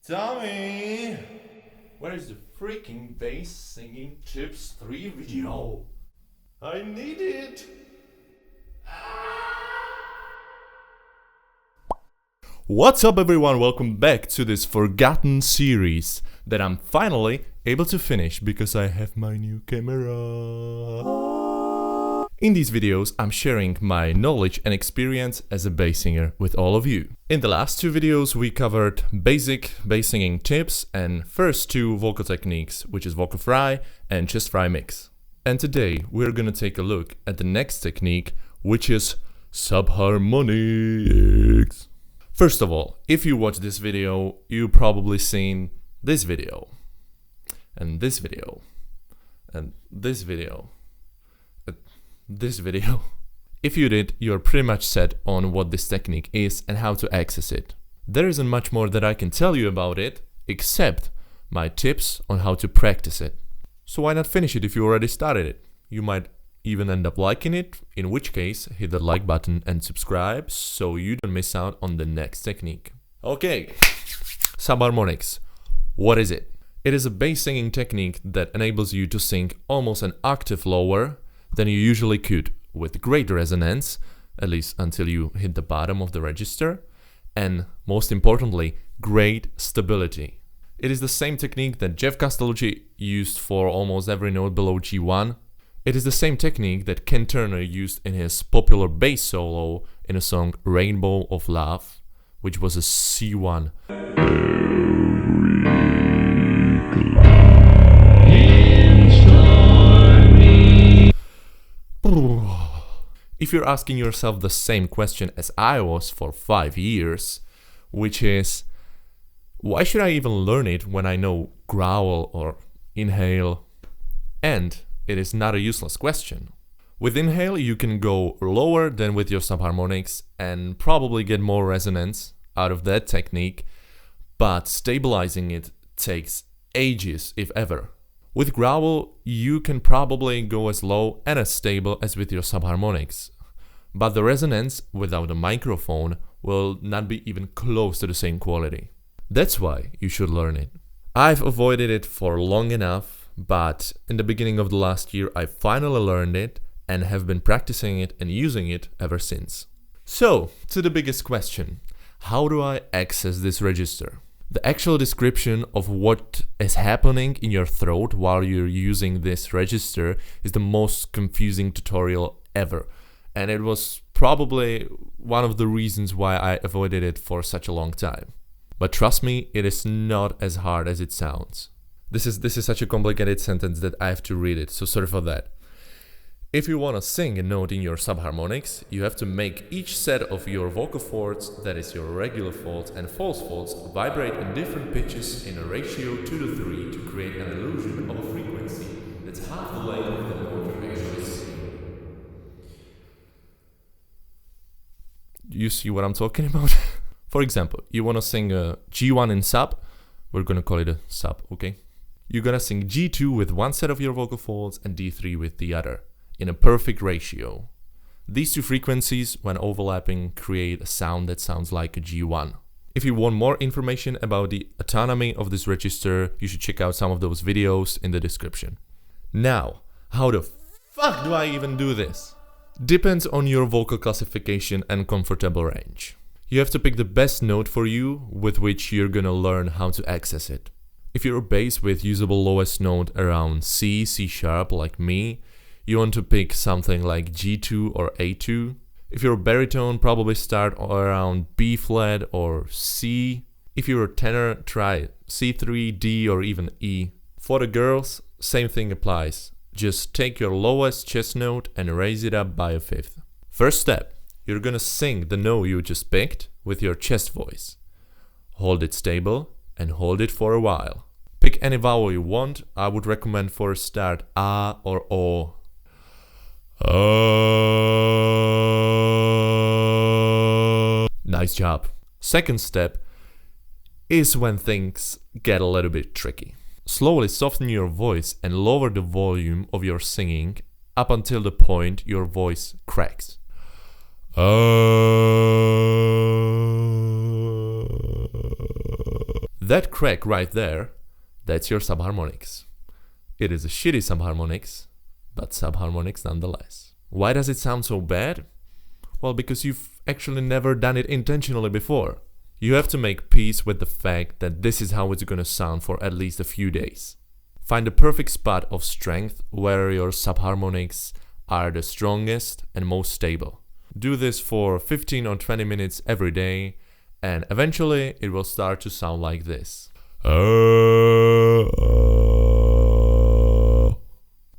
Tomi! Where is the freaking bass singing tips 3 video? I need it! What's up everyone, welcome back to this forgotten series that I'm finally able to finish because I have my new camera. In these videos, I'm sharing my knowledge and experience as a bass singer with all of you. In the last 2 videos, we covered basic bass singing tips and first 2 vocal techniques, which is vocal fry and chest fry mix. And today, we're gonna take a look at the next technique, which is Subharmonics. First of all, if you watch this video, you've probably seen this video, and this video, and this video. This video. If you did, you're pretty much set on what this technique is and how to access it. There isn't much more that I can tell you about it, except my tips on how to practice it. So why not finish it if you already started it? You might even end up liking it, in which case hit the like button and subscribe so you don't miss out on the next technique. Okay, Subharmonics. What is it? It is a bass singing technique that enables you to sing almost an octave lower than you usually could, with great resonance, at least until you hit the bottom of the register, and most importantly, great stability. It is the same technique that Jeff Castellucci used for almost every note below G1. It is the same technique that Ken Turner used in his popular bass solo in a song Rainbow of Love, which was a C1. If you're asking yourself the same question as I was for 5 years, which is, why should I even learn it when I know growl or inhale? And it is not a useless question. With inhale, you can go lower than with your subharmonics and probably get more resonance out of that technique, but stabilizing it takes ages, if ever. With growl, you can probably go as low and as stable as with your subharmonics, but the resonance without a microphone will not be even close to the same quality. That's why you should learn it. I've avoided it for long enough, but in the beginning of the last year I finally learned it and have been practicing it and using it ever since. So, to the biggest question, how do I access this register? The actual description of what is happening in your throat while you're using this register is the most confusing tutorial ever. And it was probably one of the reasons why I avoided it for such a long time. But trust me, it is not as hard as it sounds. This is such a complicated sentence that I have to read it, so sorry for that. If you want to sing a note in your subharmonics, you have to make each set of your vocal folds, that is your regular folds and false folds, vibrate in different pitches in a ratio 2:3 to create an illusion of a frequency that's half the length of the note you're actually singing. You see what I'm talking about? For example, you want to sing a G1 in sub, we're gonna call it a sub, okay? You're gonna sing G2 with one set of your vocal folds and D3 with the other, in a perfect ratio. These 2 frequencies, when overlapping, create a sound that sounds like a G1. If you want more information about the autonomy of this register, you should check out some of those videos in the description. Now, how the fuck do I even do this? Depends on your vocal classification and comfortable range. You have to pick the best note for you with which you're gonna learn how to access it. If you're a bass with usable lowest note around C, C sharp like me, you want to pick something like G2 or A2. If you're a baritone, probably start around B flat or C. If you're a tenor, try C3, D or even E. For the girls, same thing applies. Just take your lowest chest note and raise it up by a fifth. First step, you're gonna sing the note you just picked with your chest voice. Hold it stable and hold it for a while. Pick any vowel you want. I would recommend for a start A or O. Nice job. Second step is when things get a little bit tricky. Slowly soften your voice and lower the volume of your singing up until the point your voice cracks. That crack right there, that's your subharmonics. It is a shitty subharmonics, but subharmonics nonetheless. Why does it sound so bad? Well, because you've actually never done it intentionally before. You have to make peace with the fact that this is how it's gonna sound for at least a few days. Find the perfect spot of strength where your subharmonics are the strongest and most stable. Do this for 15 or 20 minutes every day, and eventually it will start to sound like this.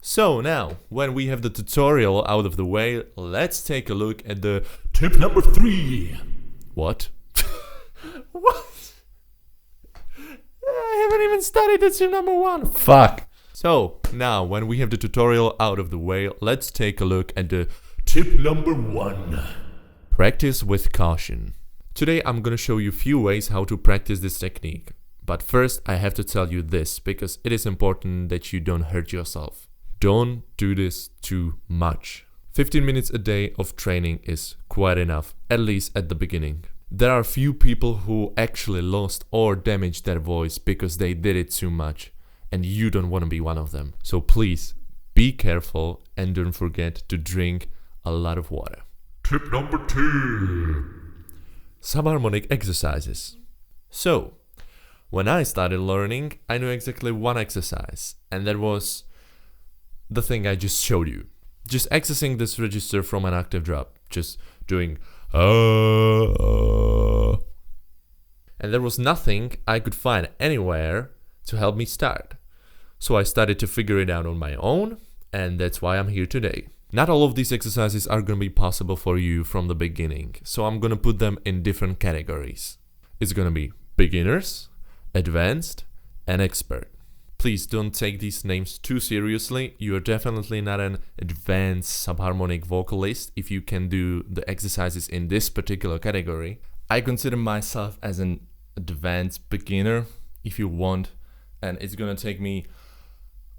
So now, when we have the tutorial out of the way, let's take a look at the tip number 3. What? What? I haven't even studied the tip number 1. Fuck. So now, when we have the tutorial out of the way, let's take a look at the tip number 1. Practice with caution. Today I'm gonna show you a few ways how to practice this technique. But first I have to tell you this, because it is important that you don't hurt yourself. Don't do this too much. 15 minutes a day of training is quite enough, at least at the beginning. There are few people who actually lost or damaged their voice because they did it too much, and you don't want to be one of them. So please, be careful and don't forget to drink a lot of water. Tip number 2. Subharmonic exercises. So, when I started learning, I knew exactly one exercise, and that was the thing I just showed you. Just accessing this register from an octave drop, just doing and there was nothing I could find anywhere to help me start. So I started to figure it out on my own, and that's why I'm here today. Not all of these exercises are going to be possible for you from the beginning, so I'm going to put them in different categories. It's going to be beginners, advanced, and expert. Please don't take these names too seriously. You are definitely not an advanced subharmonic vocalist if you can do the exercises in this particular category. I consider myself as an advanced beginner, if you want, and it's gonna take me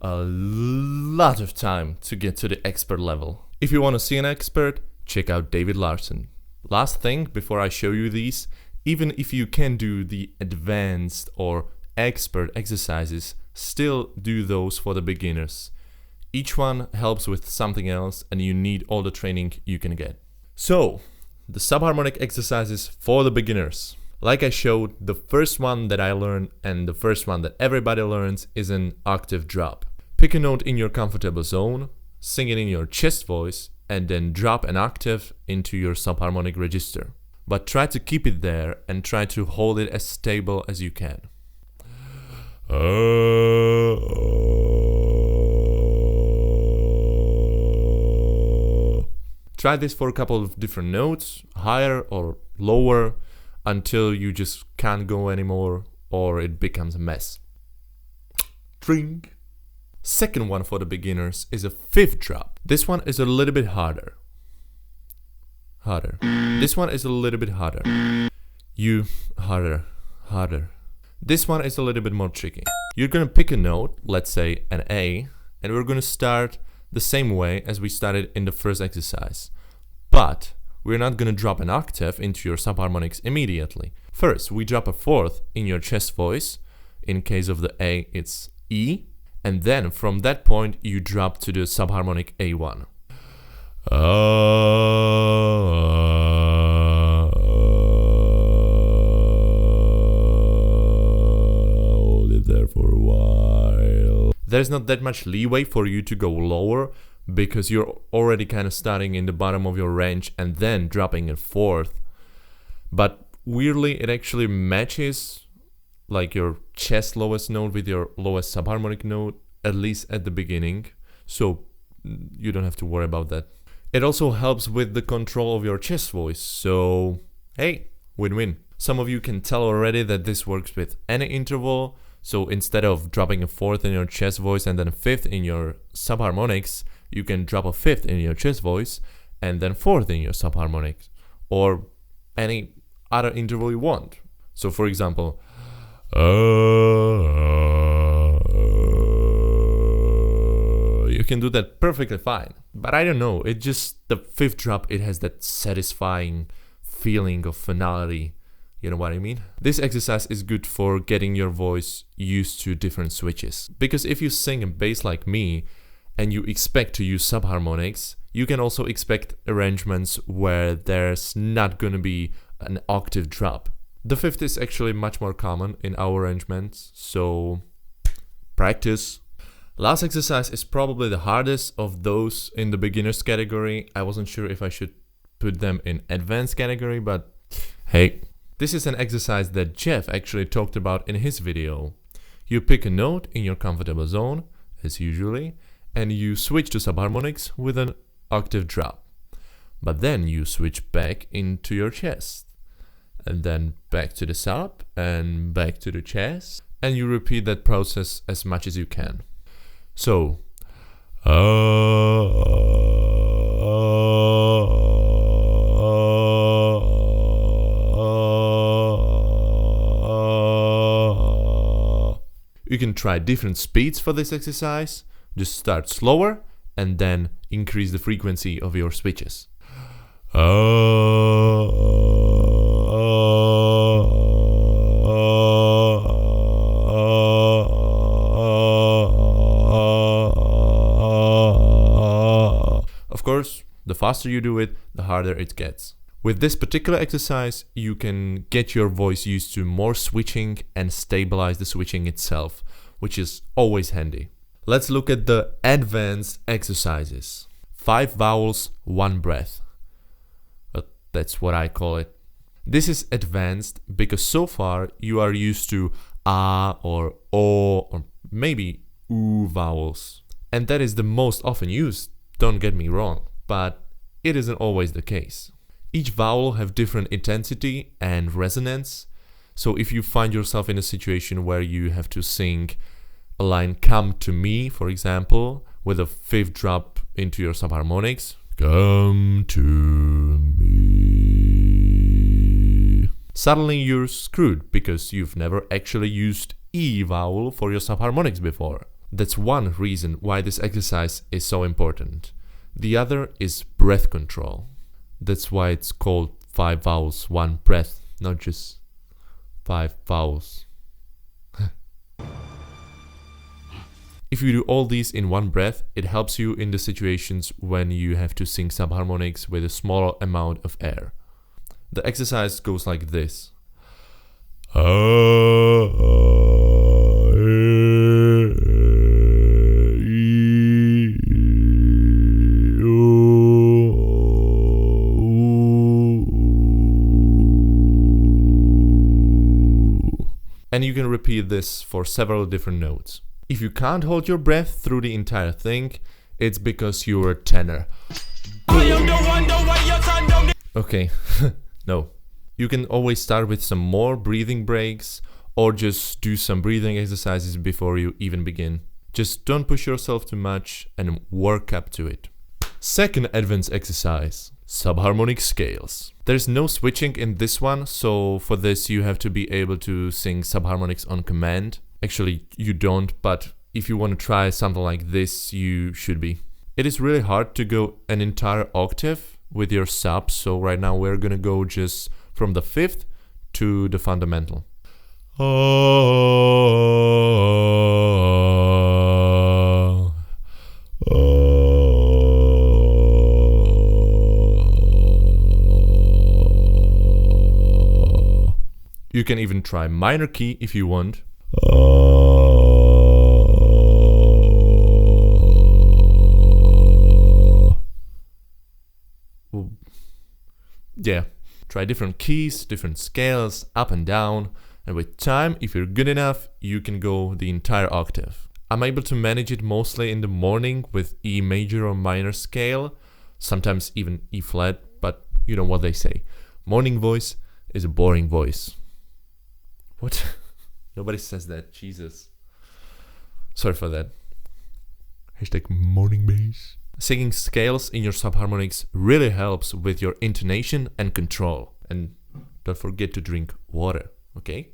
a lot of time to get to the expert level. If you want to see an expert, check out David Larson. Last thing before I show you these, even if you can do the advanced or expert exercises, still do those for the beginners. Each one helps with something else, and you need all the training you can get. So, the subharmonic exercises for the beginners. Like I showed, the first one that I learned and the first one that everybody learns is an octave drop. Pick a note in your comfortable zone, sing it in your chest voice, and then drop an octave into your subharmonic register. But try to keep it there and try to hold it as stable as you can. Try this for a couple of different notes, higher or lower, until you just can't go anymore or it becomes a mess. Drink. Second one for the beginners is a fifth drop. This one is a little bit harder. This one is a little bit harder. Harder. This one is a little bit more tricky. You're gonna pick a note, let's say an A, and we're gonna start the same way as we started in the first exercise. But we're not gonna drop an octave into your subharmonics immediately. First, we drop a fourth in your chest voice. In case of the A, it's E. And then from that point, you drop to the subharmonic A1. There for a while. There's not that much leeway for you to go lower because you're already kind of starting in the bottom of your range and then dropping a fourth. But weirdly, it actually matches like your chest lowest note with your lowest subharmonic note, at least at the beginning. So you don't have to worry about that. It also helps with the control of your chest voice. So hey, win-win. Some of you can tell already that this works with any interval. So instead of dropping a fourth in your chest voice and then a fifth in your subharmonics, you can drop a fifth in your chest voice and then fourth in your subharmonics, or any other interval you want. So for example, you can do that perfectly fine. But I don't know, it just, the fifth drop, it has that satisfying feeling of finality You know what I mean? This exercise is good for getting your voice used to different switches. Because if you sing in bass like me and you expect to use subharmonics, you can also expect arrangements where there's not gonna be an octave drop. The fifth is actually much more common in our arrangements, so practice. Last exercise is probably the hardest of those in the beginners category. I wasn't sure if I should put them in advanced category, but hey. This is an exercise that Jeff actually talked about in his video. You pick a note in your comfortable zone, as usually, and you switch to subharmonics with an octave drop. But then you switch back into your chest, and then back to the sub, and back to the chest, and you repeat that process as much as you can. So, you can try different speeds for this exercise. Just start slower and then increase the frequency of your switches. Of course, the faster you do it, the harder it gets. With this particular exercise, you can get your voice used to more switching and stabilize the switching itself, which is always handy. Let's look at the advanced exercises. 5 vowels, 1 breath. That's what I call it. This is advanced because so far you are used to A or O or maybe U vowels. And that is the most often used, don't get me wrong, but it isn't always the case. Each vowel have different intensity and resonance, so if you find yourself in a situation where you have to sing a line "come to me," for example, with a 5th drop into your subharmonics, come to me, suddenly you're screwed because you've never actually used E vowel for your subharmonics before. That's one reason why this exercise is so important. The other is breath control. That's why it's called 5 vowels, 1 breath, not just 5 vowels. If you do all these in 1 breath, it helps you in the situations when you have to sing subharmonics with a smaller amount of air. The exercise goes like this. And you can repeat this for several different notes. If you can't hold your breath through the entire thing, it's because you're a tenor. Okay, no. You can always start with some more breathing breaks or just do some breathing exercises before you even begin. Just don't push yourself too much and work up to it. Second advanced exercise. Subharmonic scales. There's no switching in this one, so for this you have to be able to sing subharmonics on command. Actually, you don't, but if you want to try something like this, you should be. It is really hard to go an entire octave with your sub, so right now we're gonna go just from the 5th to the fundamental. You can even try minor key if you want. Yeah, try different keys, different scales, up and down, and with time, if you're good enough, you can go the entire octave. I'm able to manage it mostly in the morning with E major or minor scale, sometimes even E flat, but you know what they say. Morning voice is a boring voice. What? Nobody says that, Jesus. Sorry for that. Hashtag morning bass. Singing scales in your subharmonics really helps with your intonation and control. And don't forget to drink water, okay?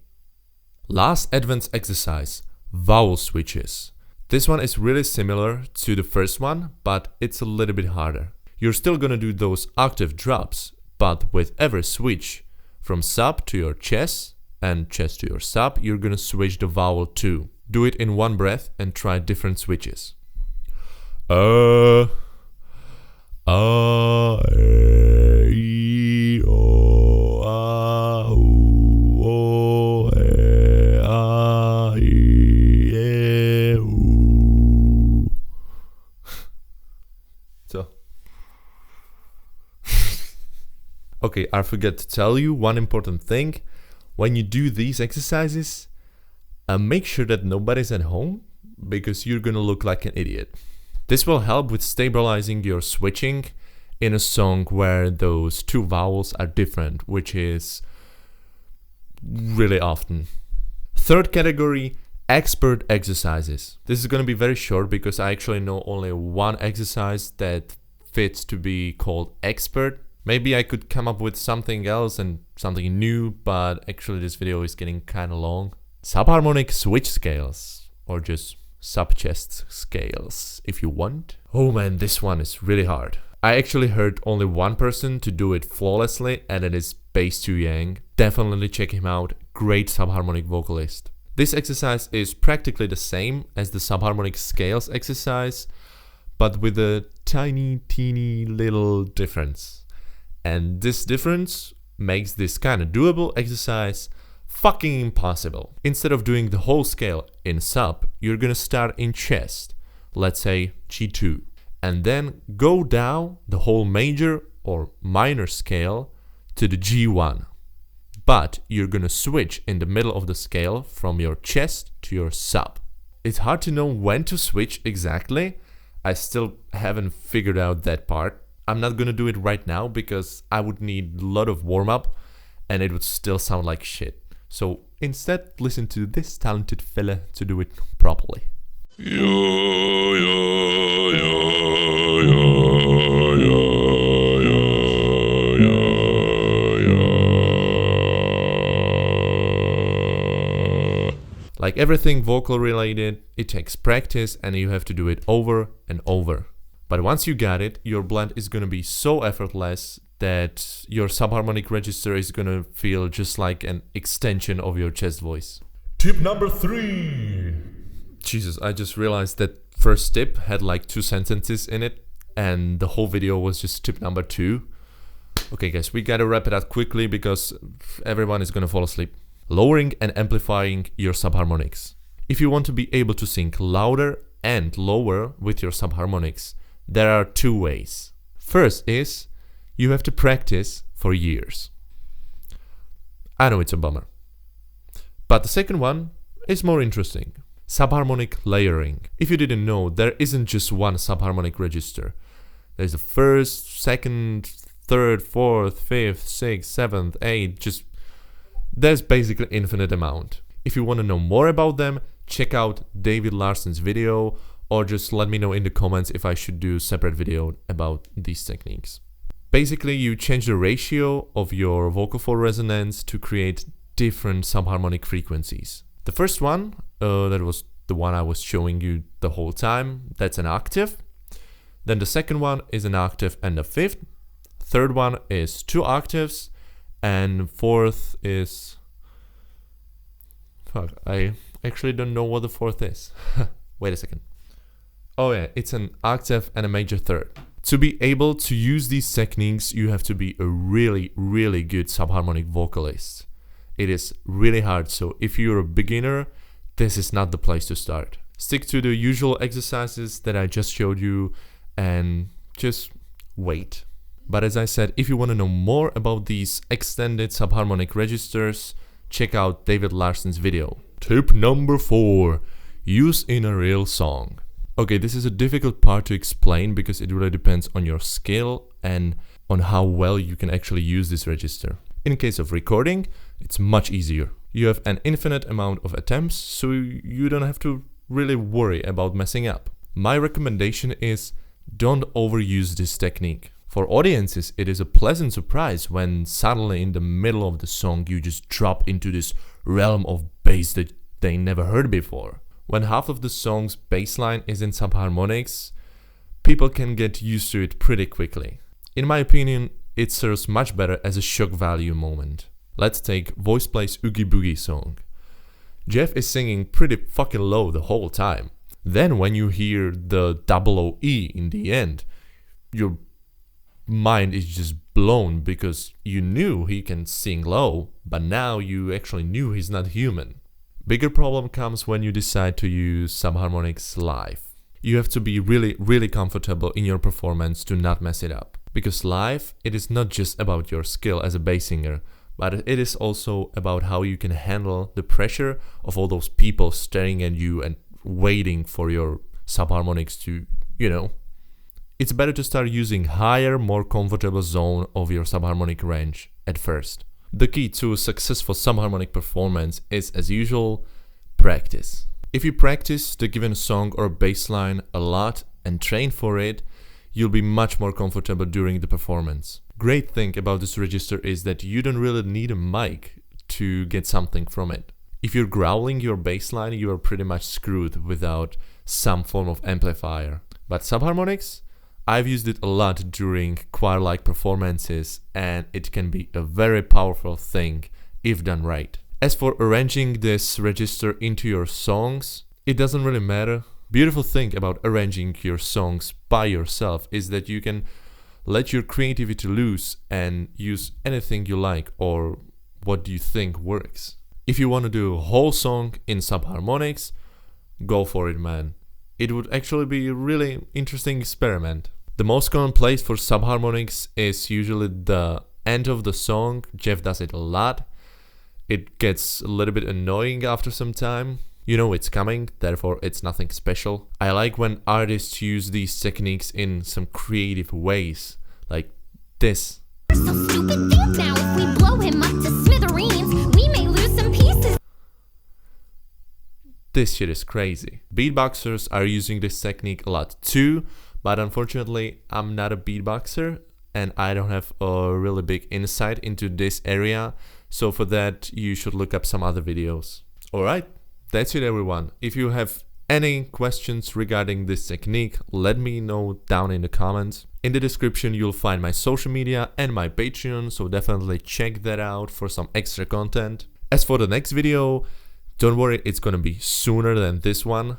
Last advanced exercise, vowel switches. This one is really similar to the first one, but it's a little bit harder. You're still gonna do those octave drops, but with every switch, From sub to your chest and chest to your sub, you're gonna switch the vowel too. Do it in one breath and try different switches. E, I, O, A, U, O, E, A, I, E, U. So. Okay, I forgot to tell you one important thing. When you do these exercises, make sure that nobody's at home, because you're gonna look like an idiot. This will help with stabilizing your switching in a song where those two vowels are different, which is really often. Third category, expert exercises. This is gonna be very short because I actually know only one exercise that fits to be called expert. Maybe I could come up with something else and something new, but actually this video is getting kind of long. Subharmonic switch scales, or just sub-chest scales if you want. Oh man, this one is really hard. I actually heard only one person to do it flawlessly, and it is Bass Too Yang. Definitely check him out, great subharmonic vocalist. This exercise is practically the same as the subharmonic scales exercise, but with a tiny, teeny little difference. And this difference makes this kind of doable exercise fucking impossible. Instead of doing the whole scale in sub, you're gonna start in chest, let's say G2, and then go down the whole major or minor scale to the G1. But you're gonna switch in the middle of the scale from your chest to your sub. It's hard to know when to switch exactly. I still haven't figured out that part. I'm not gonna do it right now because I would need a lot of warm-up and it would still sound like shit. So instead, listen to this talented fella to do it properly. Like everything vocal related, it takes practice and you have to do it over and over. But once you got it, your blend is gonna be so effortless that your subharmonic register is gonna feel just like an extension of your chest voice. Tip number 3. Jesus, I just realized that first tip had like 2 sentences in it and the whole video was just tip number 2. Okay guys, we gotta wrap it up quickly because everyone is gonna fall asleep. Lowering and amplifying your subharmonics. If you want to be able to sing louder and lower with your subharmonics, there are 2 ways. First is you have to practice for years. I know it's a bummer. But the second one is more interesting. Subharmonic layering. If you didn't know, there isn't just one subharmonic register. There's the first, second, third, fourth, fifth, sixth, seventh, eighth, there's basically infinite amount. If you want to know more about them, check out David Larson's video or just let me know in the comments if I should do a separate video about these techniques. Basically, you change the ratio of your vocal fold resonance to create different subharmonic frequencies. The first one, that was the one I was showing you the whole time, that's an octave. Then the second one is an octave and a fifth. Third one is 2 octaves. And fourth is... Fuck, I actually don't know what the fourth is. Wait a second. Oh yeah, it's an octave and a major third. To be able to use these techniques, you have to be a really, really good subharmonic vocalist. It is really hard, so if you're a beginner, this is not the place to start. Stick to the usual exercises that I just showed you and just wait. But as I said, if you want to know more about these extended subharmonic registers, check out David Larson's video. Tip number 4. Use in a real song. Okay, this is a difficult part to explain because it really depends on your skill and on how well you can actually use this register. In case of recording, it's much easier. You have an infinite amount of attempts, so you don't have to really worry about messing up. My recommendation is don't overuse this technique. For audiences, it is a pleasant surprise when suddenly in the middle of the song you just drop into this realm of bass that they never heard before. When half of the song's bass line is in subharmonics, people can get used to it pretty quickly. In my opinion, it serves much better as a shock value moment. Let's take Voice Plays Oogie Boogie song. Jeff is singing pretty fucking low the whole time. Then when you hear the double O-E in the end, your mind is just blown because you knew he can sing low, but now you actually knew he's not human. Bigger problem comes when you decide to use Subharmonics live. You have to be really comfortable in your performance to not mess it up. Because live, it is not just about your skill as a bass singer, but it is also about how you can handle the pressure of all those people staring at you and waiting for your subharmonics to, It's better to start using higher, more comfortable zone of your subharmonic range at first. The key to a successful subharmonic performance is, as usual, practice. If you practice the given song or bass line a lot and train for it, you'll be much more comfortable during the performance. Great thing about this register is that you don't really need a mic to get something from it. If you're growling your bass line, you are pretty much screwed without some form of amplifier. But subharmonics? I've used it a lot during choir-like performances, and it can be a very powerful thing if done right. As for arranging this register into your songs, it doesn't really matter. Beautiful thing about arranging your songs by yourself is that you can let your creativity loose and use anything you like or what do you think works. If you want to do a whole song in subharmonics, go for it, man. It would actually be a really interesting experiment. The most common place for subharmonics is usually the end of the song. Jeff does it a lot. It gets a little bit annoying after some time. You know it's coming, therefore it's nothing special. I like when artists use these techniques in some creative ways, like this. So stupid, think now if we blow him up to smithereens, we may lose some pieces. This shit is crazy. Beatboxers are using this technique a lot too, but unfortunately I'm not a beatboxer and I don't have a really big insight into this area, so for that you should look up some other videos. Alright, that's it everyone. If you have any questions regarding this technique, let me know down in the comments. In the description you'll find my social media and my Patreon, so definitely check that out for some extra content. As for the next video, don't worry, it's gonna be sooner than this one.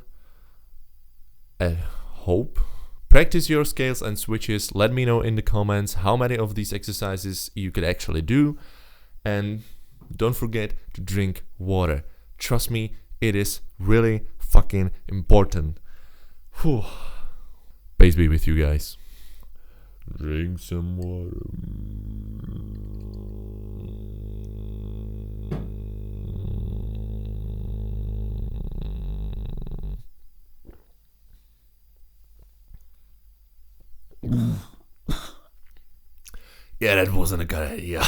I hope. Practice your scales and switches. Let me know in the comments how many of these exercises you could actually do. And don't forget to drink water. Trust me, it is really fucking important. Whew. Peace be with you guys. Drink some water. Yeah, that wasn't a good idea.